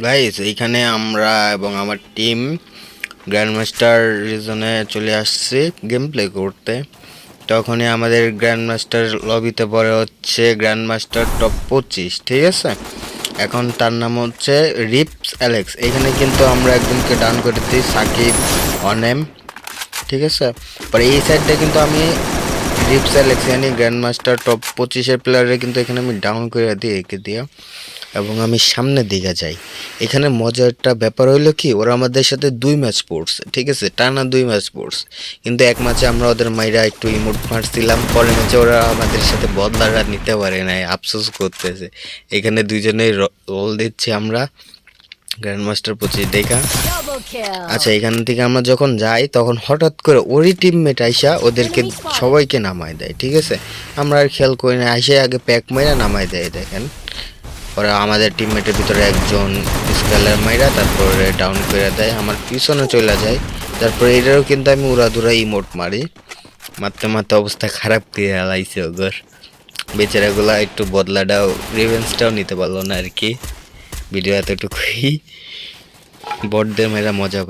Guys এইখানে আমরা এবং আমার টিম গ্র্যান্ডমাস্টার রিজনে চলে আসছি গেম প্লে করতে। তখনই আমাদের গ্র্যান্ডমাস্টার লবিতে পড়ে হচ্ছে গ্র্যান্ডমাস্টার টপ 25, ঠিক আছে। এখন তার নাম হচ্ছে রিপস অ্যালেক্স। এখানে কিন্তু আমরা একজনকে ডাউন করে দিই, সাকিব অনেম, ঠিক আছে। পরে এই সাইডটা কিন্তু আমি রিপস অ্যালেক্স yani গ্র্যান্ডমাস্টার টপ 25-এর প্লেয়ারে কিন্তু এখানে আমি ডাউন করে দিই একে দিয়ে, এবং আমি সামনের দিকে যাই। এখানে মজার একটা ব্যাপার হইলো কি, ওরা আমাদের সাথে 2 ম্যাচ পড়ছে, ঠিক আছে, টানা 2 ম্যাচ পড়ছে। কিন্তু এক ম্যাচে আমরা ওদের মাইরা একটু ইমোট মারছিলাম, পরের ম্যাচে ওরা আমাদের সাথে বদলাটা নিতে পারে নাই, আফসোস করতেছে। এখানে দুইজনেই রোল দিচ্ছি আমরা গ্র্যান্ডমাস্টার 25 দেখা। আচ্ছা, এখান থেকে আমরা যখন যাই তখন হঠাৎ করে ওরই টিমমেট আইসা ওদেরকে সবাইকে নামায় দেয়, ঠিক আছে। আমরা আর খেয়াল করি না, আইসা আগে প্যাক মাইরা নামায় দেয়। দেখেন ওরা আমাদের টিমমেটের ভিতরে একজন স্কেলার মাইরা তারপরে ডাউন করে দেয়, আমার পিছনে চলে যায়। তারপরে এটারও কিন্তু আমি উড়াধুরা ইমোট মারি, মারতে মারতে অবস্থা খারাপ দিয়ে হালাইছে ওগর। বেচারাগুলা একটু বদলাটাও রিভেন্সটাও নিতে পারলো না আর কি। ভিডিও এতটুকুই, বটদের মেয়েরা মজা